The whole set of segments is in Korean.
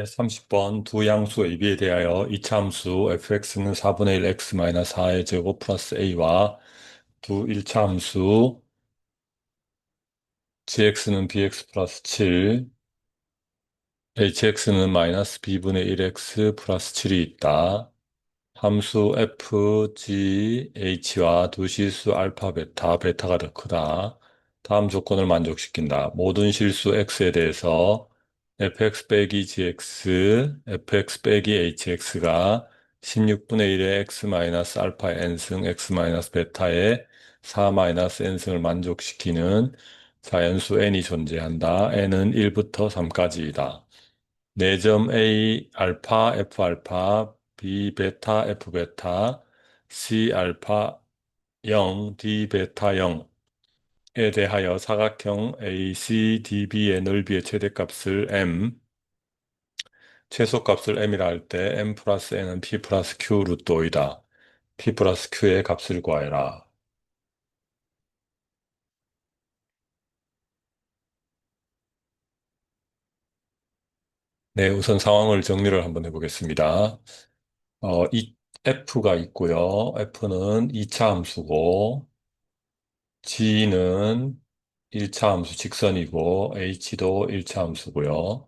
30번 두 양수 AB에 대하여 이차함수 fx는 4분의 1 x-4의 제곱 플러스 a와 두 일차함수 gx는 bx 플러스 7, hx는 마이너스 b분의 1x 플러스 7이 있다. 함수 f, g, h와 두 실수 알파, 베타, 베타가 더 크다. 다음 조건을 만족시킨다. 모든 실수 x에 대해서 fx 빼기 gx, fx 빼기 hx가 16분의 1의 x 마이너스 알파 n승 x 마이너스 베타의 4 마이너스 n승을 만족시키는 자연수 n이 존재한다. n은 1부터 3까지이다. 4점 A 알파 F 알파 B 베타 F 베타 C 알파 0 D 베타 0에 대하여 사각형 ACDB의 넓이의 최대값을 M, 최소값을 M이라 할 때 M 플러스 N은 P 플러스 Q 루트 5이다. P 플러스 Q의 값을 구하여라. 네, 우선 상황을 정리를 한번 해보겠습니다. 이 F가 있고요. F는 2차 함수고 G는 1차 함수 직선이고 H도 1차 함수고요.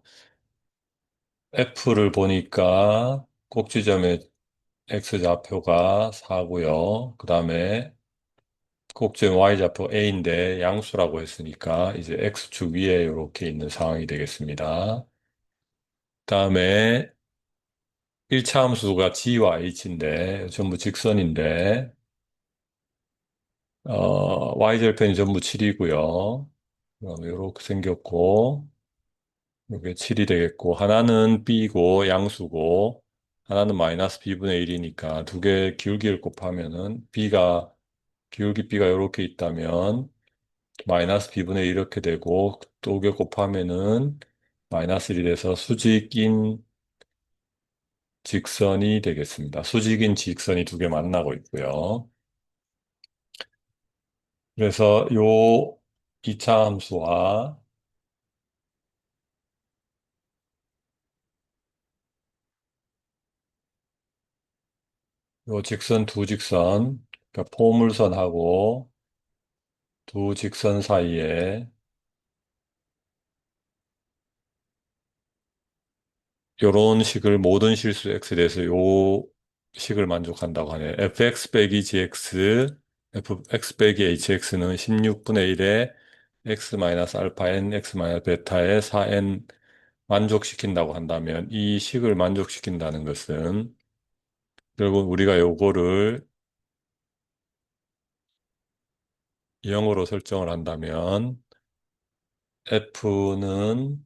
F를 보니까 꼭지점의 X좌표가 4고요. 그 다음에 꼭지점 Y좌표 A인데 양수라고 했으니까 이제 X축 위에 이렇게 있는 상황이 되겠습니다. 그 다음에 1차 함수가 G와 H인데 전부 직선인데 Y절편이 전부 7이고요. 그다음에 이렇게 생겼고 이게 7이 되겠고, 하나는 B고, 양수고, 하나는 마이너스 B분의 1이니까 두 개 기울기를 곱하면은 기울기 B가 이렇게 있다면, 마이너스 B분의 1 이렇게 되고, 두 개 곱하면은 마이너스 1이 돼서 수직인 직선이 되겠습니다. 수직인 직선이 두 개 만나고 있고요. 그래서 요 2차 함수와 요 직선 두 직선, 그러니까 포물선하고 두 직선 사이에 요런 식을 모든 실수 x에 대해서 요 식을 만족한다고 하네요. fx 빼기 gx, fx 빼기 hx는 16분의 1에 x 마이너스 알파 n, x 마이너스 베타의 4n 만족시킨다고 한다면 이 식을 만족시킨다는 것은 결국 우리가 요거를 0으로 설정을 한다면 f는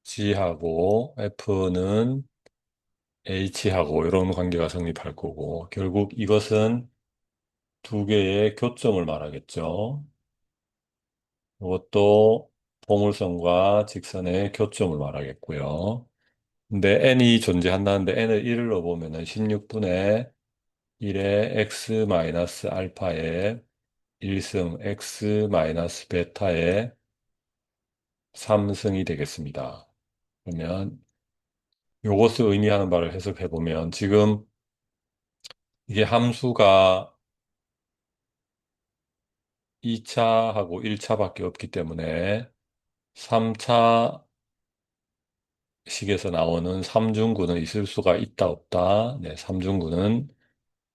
g하고 f는 h하고 이런 관계가 성립할 거고 결국 이것은 두 개의 교점을 말하겠죠. 이것도 포물선과 직선의 교점을 말하겠고요. 근데 n이 존재한다는데 n을 1을 넣어보면은 16분의 1의 x 마이너스 알파의 1승 x 마이너스 베타의 3승이 되겠습니다. 그러면 이것을 의미하는 바를 해석해보면 지금 이게 함수가 2차하고 1차밖에 없기 때문에 3차 식에서 나오는 삼중구는 있을 수가 있다, 없다. 네, 삼중구는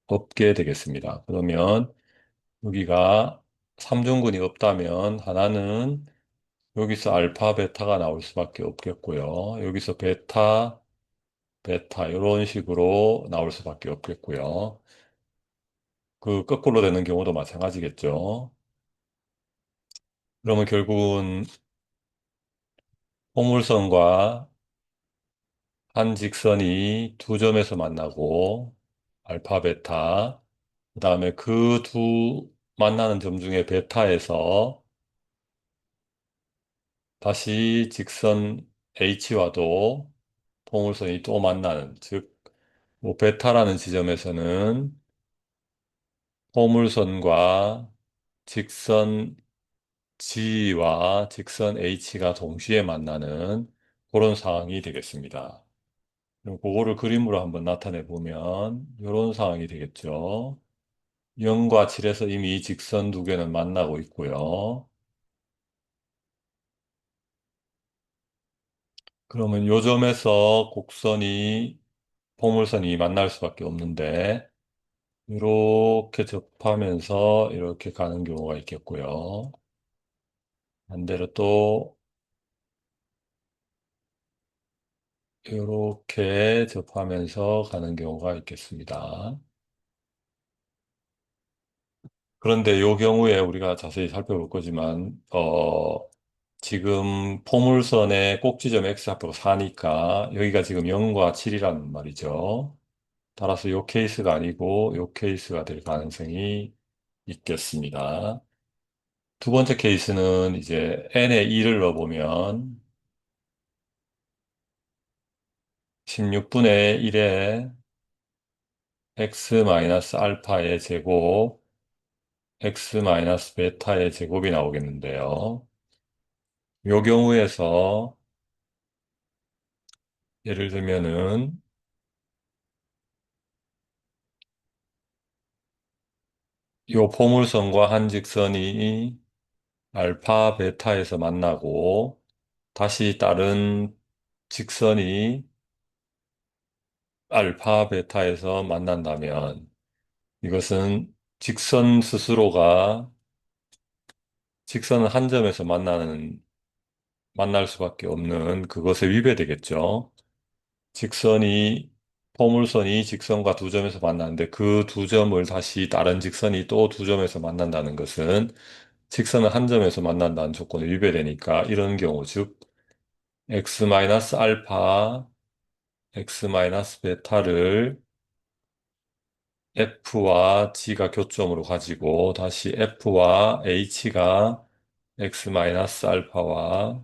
없게 되겠습니다. 그러면 여기가 삼중근이 없다면 하나는 여기서 알파, 베타가 나올 수밖에 없겠고요. 여기서 베타, 베타 이런 식으로 나올 수밖에 없겠고요. 그 거꾸로 되는 경우도 마찬가지겠죠. 그러면 결국은 포물선과 한 직선이 두 점에서 만나고 알파, 베타, 그 다음에 그 두 만나는 점 중에 베타에서 다시 직선 H와도 포물선이 또 만나는, 즉, 뭐 베타라는 지점에서는 포물선과 직선 G와 직선 H가 동시에 만나는 그런 상황이 되겠습니다. 그럼 그거를 그림으로 한번 나타내 보면 이런 상황이 되겠죠. 0과 7에서 이미 직선 두 개는 만나고 있고요. 그러면 요 점에서 곡선이 포물선이 만날 수밖에 없는데 이렇게 접하면서 이렇게 가는 경우가 있겠고요. 반대로 또 이렇게 접하면서 가는 경우가 있겠습니다. 그런데 이 경우에 우리가 자세히 살펴볼 거지만, 지금 포물선의 꼭지점 X좌표가 4니까 여기가 지금 0과 7이란 말이죠. 따라서 이 케이스가 아니고 이 케이스가 될 가능성이 있겠습니다. 두 번째 케이스는 이제 n에 2를 넣어보면 16분의 1에 x-알파의 제곱, x-베타의 제곱이 나오겠는데요. 이 경우에서 예를 들면은 이 포물선과 한 직선이 알파, 베타에서 만나고 다시 다른 직선이 알파, 베타에서 만난다면 이것은 직선 스스로가 직선은 한 점에서 만날 수밖에 없는 그것에 위배되겠죠. 직선이, 포물선이 직선과 두 점에서 만나는데 그 두 점을 다시 다른 직선이 또 두 점에서 만난다는 것은 직선은 한 점에서 만난다는 조건에 위배되니까 이런 경우, 즉, x-알파, x-베타를 F와 G가 교점으로 가지고 다시 F와 H가 x-알파와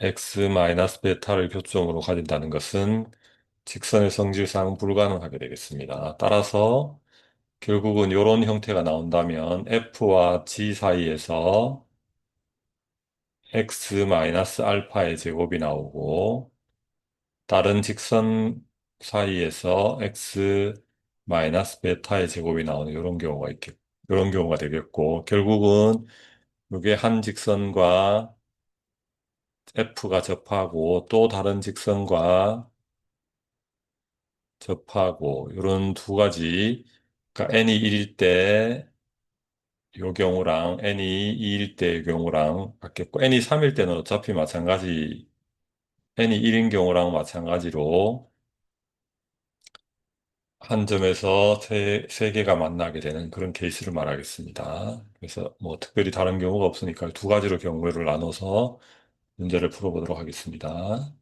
x-베타를 교점으로 가진다는 것은 직선의 성질상 불가능하게 되겠습니다. 따라서 결국은 이런 형태가 나온다면 F와 G 사이에서 x-알파의 제곱이 나오고 다른 직선 사이에서 x-베타의 제곱이 나오는 이런 경우가 되겠고 결국은 이게 한 직선과 F가 접하고 또 다른 직선과 접하고 이런 두 가지 그러니까 n이 1일 때 요 경우랑 n이 2일 때의 경우랑 같겠고 n이 3일 때는 어차피 마찬가지 n이 1인 경우랑 마찬가지로 한 점에서 세 개가 만나게 되는 그런 케이스를 말하겠습니다. 그래서 뭐 특별히 다른 경우가 없으니까 두 가지로 경우를 나눠서 문제를 풀어보도록 하겠습니다.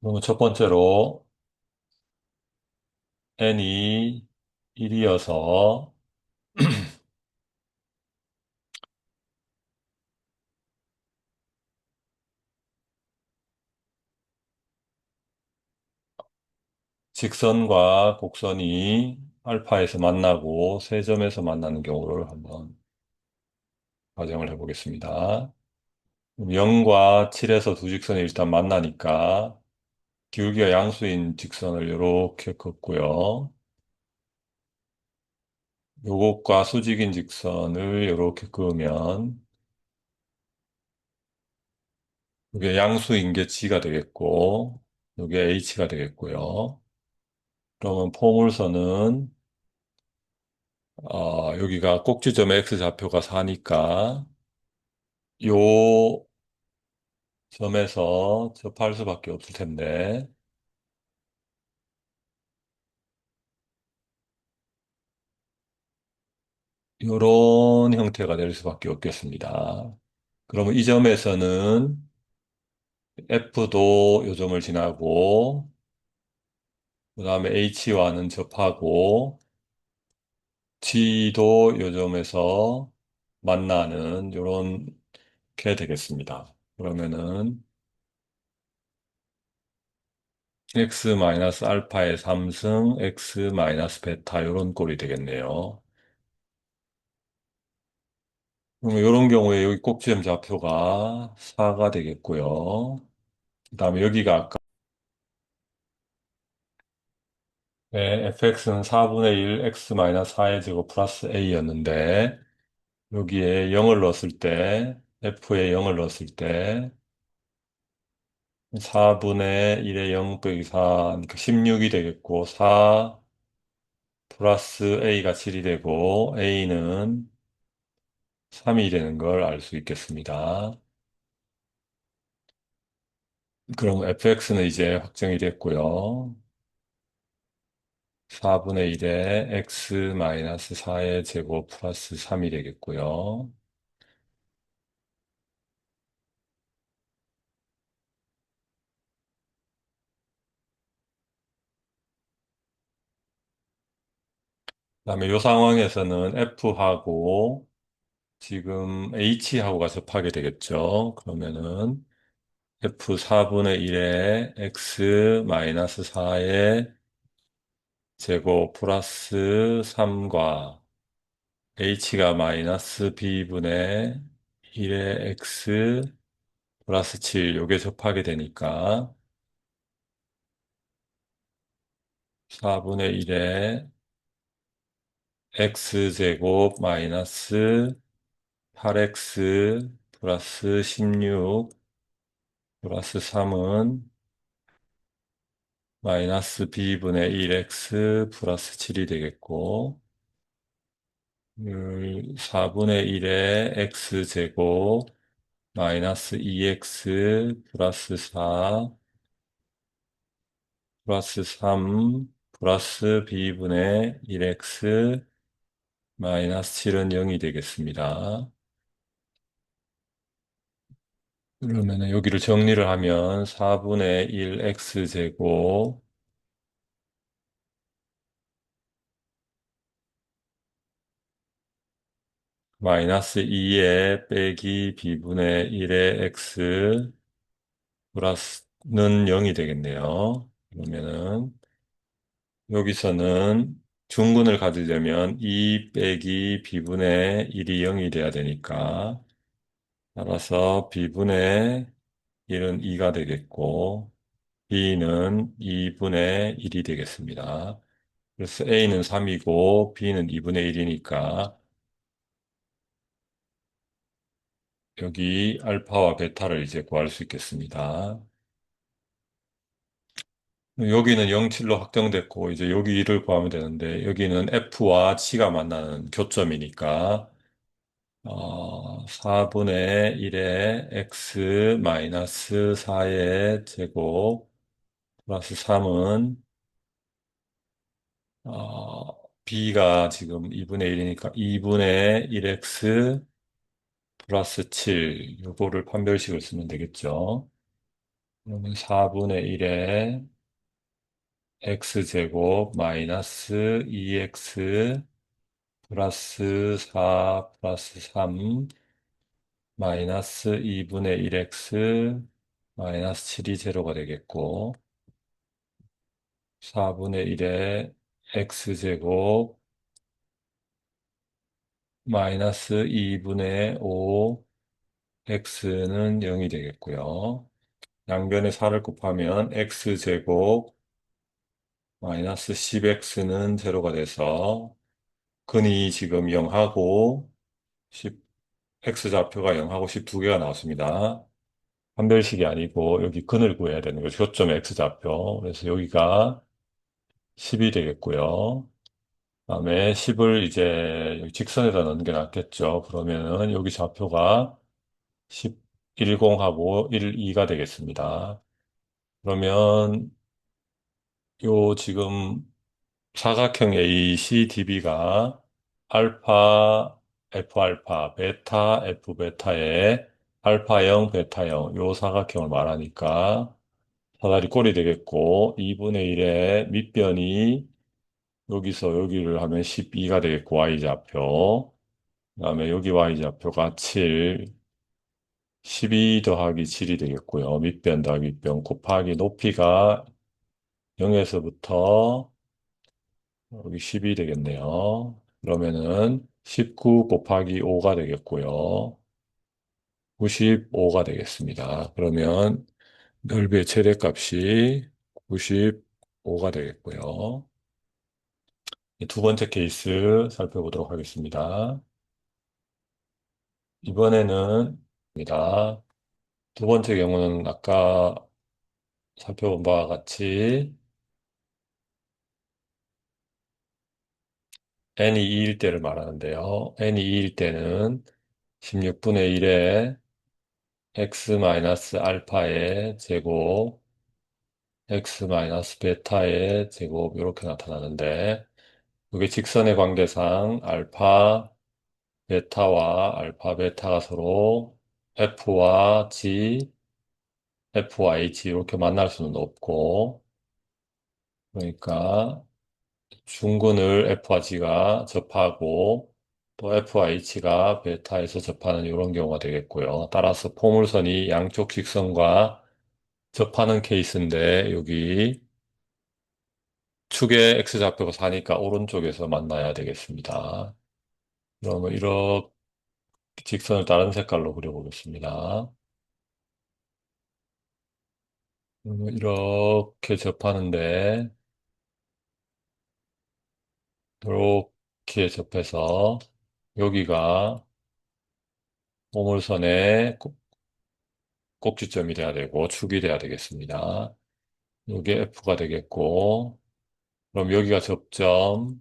그러면 첫 번째로 n이 1이어서 직선과 곡선이 알파에서 만나고 세 점에서 만나는 경우를 한번 가정을 해보겠습니다. 0과 7에서 두 직선이 일단 만나니까 기울기가 양수인 직선을 이렇게 긋고요. 요것과 수직인 직선을 이렇게 그으면 이게 양수인 게 G가 되겠고 이게 H가 되겠고요. 그러면 포물선은 여기가 꼭지점 X좌표가 4니까 요 점에서 접할 수밖에 없을 텐데 요런 형태가 될 수밖에 없겠습니다. 그러면 이 점에서는 F도 요 점을 지나고 그 다음에 H와는 접하고 G도 요 점에서 만나는 요런 게 되겠습니다. 그러면은 x-알파의 3승, x-베타 요런 꼴이 되겠네요. 그럼 이런 경우에 여기 꼭지점 좌표가 4가 되겠고요. 그 다음에 여기가 아까 네, fx는 4분의 1 x-4의 제곱 플러스 a였는데 여기에 0을 넣었을 때 f에 0을 넣었을 때 4분의 1에 0 빼기 4, 그러니까 16이 되겠고 4 플러스 a가 7이 되고 a는 3이 되는 걸 알 수 있겠습니다. 그럼 fx는 이제 확정이 됐고요. 4분의 1에 x-4의 제곱 플러스 3이 되겠고요. 그다음에 이 상황에서는 f하고 지금 h하고가 접하게 되겠죠. 그러면은 f 4분의 1에 x-4의 제곱 플러스 3과 h가 마이너스 b분의 1의 x 플러스 7 요게 접하게 되니까 4분의 1에 x제곱 마이너스 8x 플러스 16 플러스 3은 마이너스 b분의 1x 플러스 7이 되겠고 4분의 1에 x제곱 마이너스 2x 플러스 4 플러스 3 플러스 b분의 1x 마이너스 7은 0이 되겠습니다. 그러면 여기를 정리를 하면 4분의 1x제곱 마이너스 2에 빼기 b분의 1의 x 플러스는 0이 되겠네요. 그러면은 여기서는 중근을 가지려면 2 빼기 b분의 1이 0이 돼야 되니까 따라서 b분의 1은 2가 되겠고 b는 2분의 1이 되겠습니다. 그래서 a는 3이고 b는 2분의 1이니까 여기 알파와 베타를 이제 구할 수 있겠습니다. 여기는 0,7로 확정됐고, 이제 여기 1을 구하면 되는데, 여기는 F와 G가 만나는 교점이니까, 4분의 1에 X 마이너스 4의 제곱 플러스 3은, B가 지금 2분의 1이니까 2분의 1X 플러스 7, 요거를 판별식을 쓰면 되겠죠. 그러면 4분의 1에 x제곱 마이너스 2x 플러스 4 플러스 3 마이너스 2분의 1x 마이너스 7이 제로가 되겠고 4분의 1에 x제곱 마이너스 2분의 5 x는 0이 되겠고요. 양변에 4를 곱하면 x제곱 마이너스 10x는 제로가 돼서 근이 지금 0하고 10, X좌표가 0하고 12개가 나왔습니다. 판별식이 아니고 여기 근을 구해야 되는 거죠. 교점 X좌표. 그래서 여기가 10이 되겠고요. 그다음에 10을 이제 여기 직선에다 넣는 게 낫겠죠. 그러면은 여기 좌표가 10, 10하고 12가 되겠습니다. 그러면 요 지금 사각형 ACDB가 알파, F알파, 베타, F베타의 알파 0, 베타 0, 요 사각형을 말하니까 사다리 꼴이 되겠고 2분의 1의 밑변이 여기서 여기를 하면 12가 되겠고 Y좌표 그 다음에 여기 Y좌표가 7, 12 더하기 7이 되겠고요. 밑변 더하기 밑변 곱하기 높이가 0에서부터 여기 10이 되겠네요. 그러면은 19 곱하기 5가 되겠고요. 95가 되겠습니다. 그러면 넓이의 최대값이 95가 되 두 번째 케이스 살펴보도록 하겠습니다. 이번에는 입니다. 두 번째 경우는 아까 살펴본 바와 같이 n이 2일 때를 말하는데요. n이 2일 때는 16분의 1에 x-알파의 제곱, x-베타의 제곱 이렇게 나타나는데 이게 직선의 관계상 알파, 베타와 알파, 베타가 서로 F와 G, F와 H 이렇게 만날 수는 없고 그러니까 중근을 F와 G가 접하고 또 F와 H가 베타에서 접하는 이런 경우가 되겠고요. 따라서 포물선이 양쪽 직선과 접하는 케이스인데 여기 축에 X좌표가 4니까 오른쪽에서 만나야 되겠습니다. 그러면 이렇게 직선을 다른 색깔로 그려보겠습니다. 이렇게 접하는데 이렇게 접해서 여기가 포물선의 꼭지점이 돼야 되고 축이 돼야 되겠습니다. 이게 F가 되겠고 그럼 여기가 접점이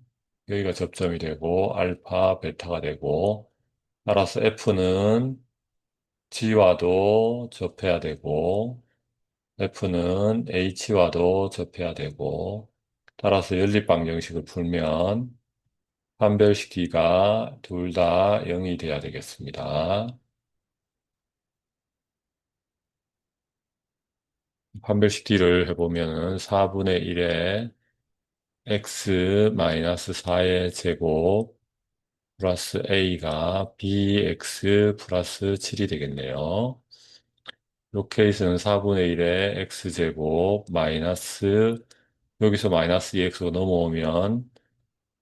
되고 알파, 베타가 되고 따라서 F는 G와도 접해야 되고 F는 H와도 접해야 되고 따라서 연립방정식을 풀면 판별식 D가 둘 다 0이 돼야 되겠습니다. 판별식 D를 해보면은 4분의 1에 x-4의 제곱 플러스 a가 bx 플러스 7이 되겠네요. 이 케이스는 4분의 1에 x제곱 마이너스 여기서 마이너스 2x가 넘어오면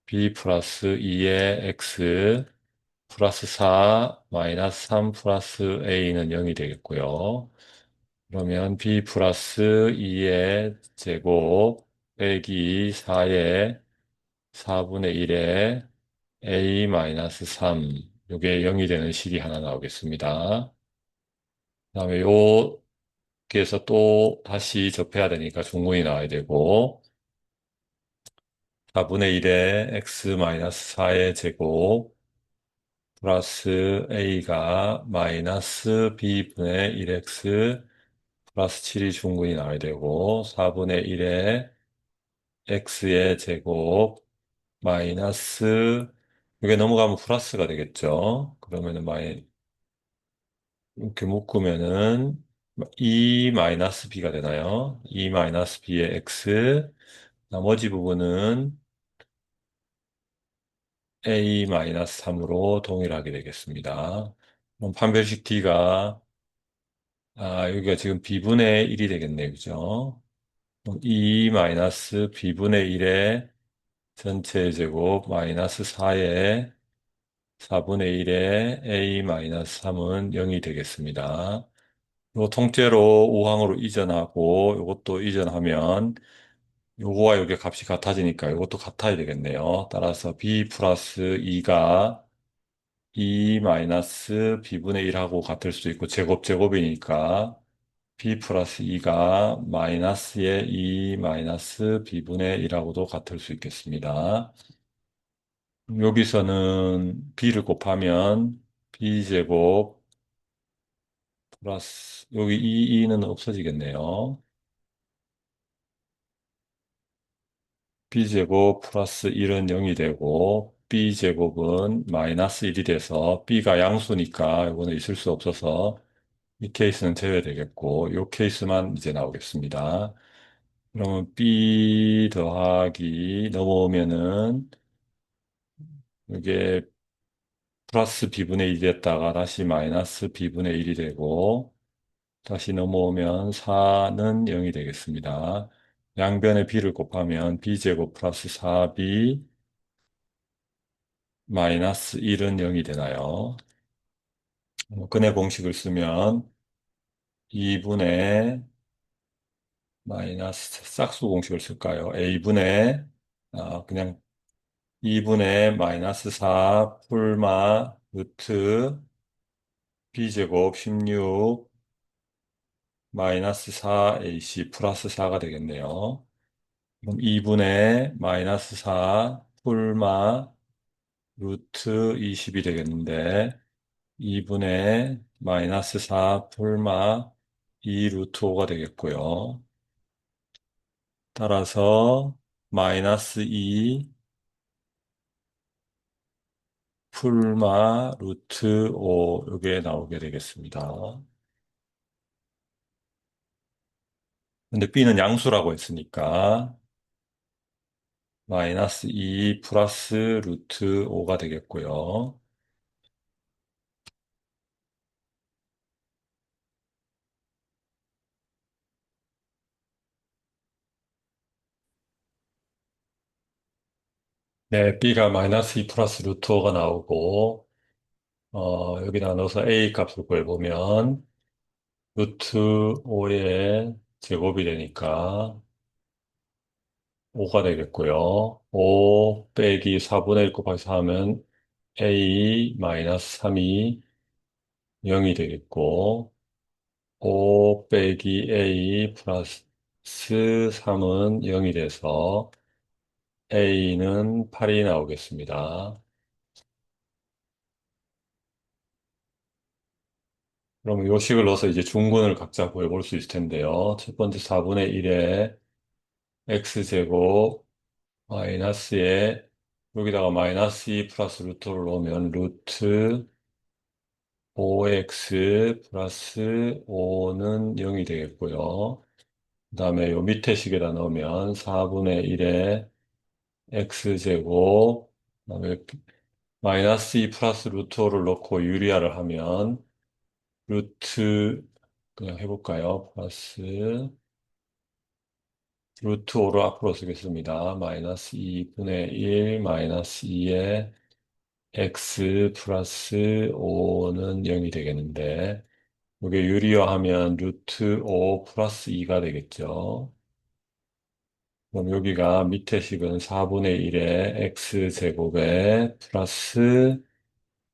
b 플러스 2의 x 플러스 4 마이너스 3 플러스 a는 0이 되겠고요. 그러면 b 플러스 2의 제곱 빼기 4의 4분의 1에 a 마이너스 3 이게 0이 되는 식이 하나 나오겠습니다. 그다음에 여기에서 또 다시 접해야 되니까 중문이 나와야 되고 4분의 1에 x 마이너스 4의 제곱 플러스 a가 마이너스 b분의 1x 플러스 7이 중근이 나와야 되고 4분의 1에 x의 제곱 마이너스 이게 넘어가면 플러스가 되겠죠. 그러면은 이렇게 묶으면은 e 마이너스 b가 되나요? e 마이너스 b의 x 나머지 부분은 a 마이너스 3으로 동일하게 되겠습니다. 그럼 판별식 d가 여기가 지금 b분의 1이 되겠네요. 그죠? 그럼 e 마이너스 b분의 1의 전체 제곱 마이너스 4의 4분의 1의 a 마이너스 3은 0이 되겠습니다. 요 통째로 우항으로 이전하고 요것도 이전하면 요거와 요게 값이 같아지니까 요것도 같아야 되겠네요. 따라서 b 플러스 2가 2 마이너스 b분의 1하고 같을 수도 있고 제곱이니까 b 플러스 2가 마이너스의 2 마이너스 b분의 1하고도 같을 수 있겠습니다. 여기서는 b를 곱하면 b제곱 플러스 여기 2는 없어지겠네요. b제곱 플러스 1은 0이 되고 b제곱은 마이너스 1이 돼서 b가 양수니까 이거는 있을 수 없어서 이 케이스는 제외되겠고 이 케이스만 이제 나오겠습니다. 그러면 b 더하기 넘어오면은 이게 플러스 b분의 1이 됐다가 다시 마이너스 b분의 1이 되고 다시 넘어오면 4는 0이 되겠습니다. 양변의 b를 곱하면 b제곱 플러스 4b 마이너스 1은 0이 되나요? 근의 공식을 쓰면 2분의 마이너스 짝수 공식을 쓸까요? A분의 그냥 2분의 마이너스 4 풀마 루트 B제곱 16 마이너스 4AC 플러스 4가 되겠네요. 그럼 2분의 마이너스 4 풀마 루트 20이 되겠는데 2분의 마이너스 4 풀마 2 루트 5가 되겠고요. 따라서 마이너스 2 풀마 루트 5 이게 나오게 되겠습니다. 근데 b는 양수라고 했으니까 마이너스 2 플러스 루트 5가 되겠고요. 네, b가 마이너스 2 플러스 루트 5가 나오고 여기다 넣어서 a 값을 구해보면 루트 5의 제곱이 되니까 5가 되겠고요. 5 빼기 4분의 1 곱하기 4 하면 a 마이너스 3이 0이 되겠고 5 빼기 a 플러스 3은 0이 돼서 a는 8이 나오겠습니다. 그럼 요식을 넣어서 이제 중근을 각자 구해볼 수 있을 텐데요. 첫 번째 4분의 1에 x제곱 마이너스에 여기다가 마이너스 2 플러스 루트를 넣으면 루트 5x 플러스 5는 0이 되겠고요. 그 다음에 요 밑에 식에다 넣으면 4분의 1에 x제곱 그다음에 마이너스 2 플러스 루트 5를 넣고 유리화를 하면 루트 그냥 해볼까요? 플러스 루트 5를 앞으로 쓰겠습니다. 마이너스 2분의 1 마이너스 2에 x 플러스 5는 0이 되겠는데 이게 유리화하면 루트 5 플러스 2가 되겠죠. 그럼 여기가 밑에 식은 4분의 1에 x제곱에 플러스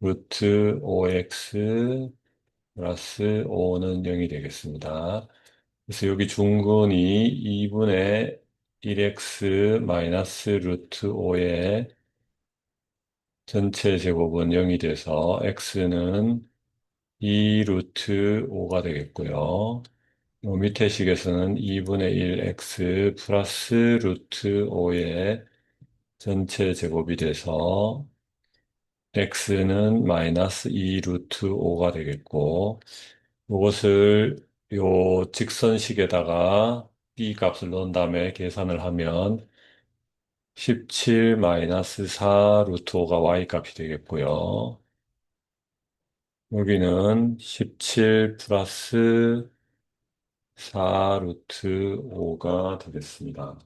루트 5x 플러스 5는 0이 되겠습니다. 그래서 여기 중근이 2분의 1x 마이너스 루트 5의 전체 제곱은 0이 돼서 x는 2 루트 5가 되겠고요. 요 밑에 식에서는 2분의 1x 플러스 루트 5의 전체 제곱이 돼서 x는 마이너스 2 루트 5가 되겠고 이것을 요 직선식에다가 b 값을 넣은 다음에 계산을 하면 17 마이너스 4 루트 5가 y 값이 되겠고요. 여기는 17 플러스 4 루트 5가 되겠습니다.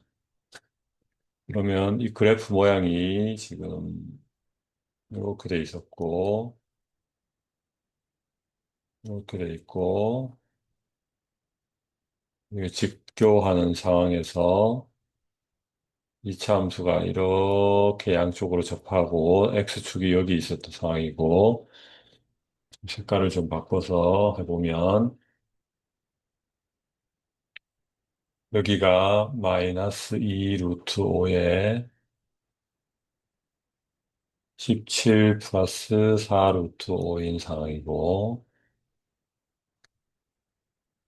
그러면 이 그래프 모양이 지금 이렇게 돼 있었고, 이렇게 돼 있고, 이게 직교하는 상황에서 이차 함수가 이렇게 양쪽으로 접하고 x축이 여기 있었던 상황이고, 색깔을 좀 바꿔서 해보면 여기가 마이너스 2 루트 5에 17 플러스 4 루트 5인 상황이고,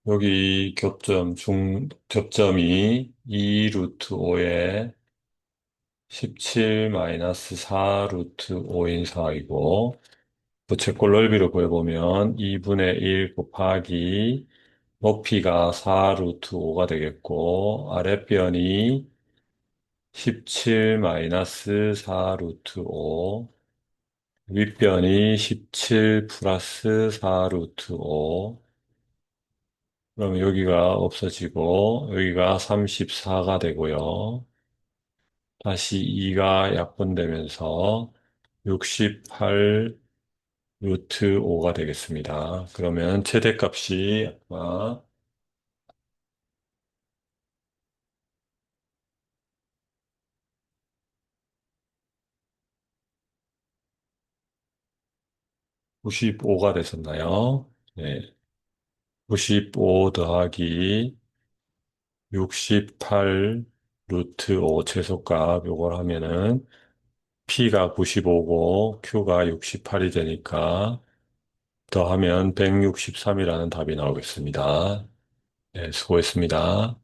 여기 접점이 2 루트 5에 17 마이너스 4 루트 5인 상황이고, 부채꼴 넓이를 구해보면 2분의 1 곱하기 높이가 4 루트 5가 되겠고, 아랫변이 17 마이너스 4 루트 5, 윗변이 17 플러스 4 루트 5, 그럼 여기가 없어지고, 여기가 34가 되고요. 다시 2가 약분되면서 68 루트 5가 되겠습니다. 그러면 최대값이 아까 95가 됐었나요? 네. 95 더하기 68 루트 5 최소값 요걸 하면은 P가 95고 Q가 68이 되니까 더하면 163이라는 답이 나오겠습니다. 네, 수고했습니다.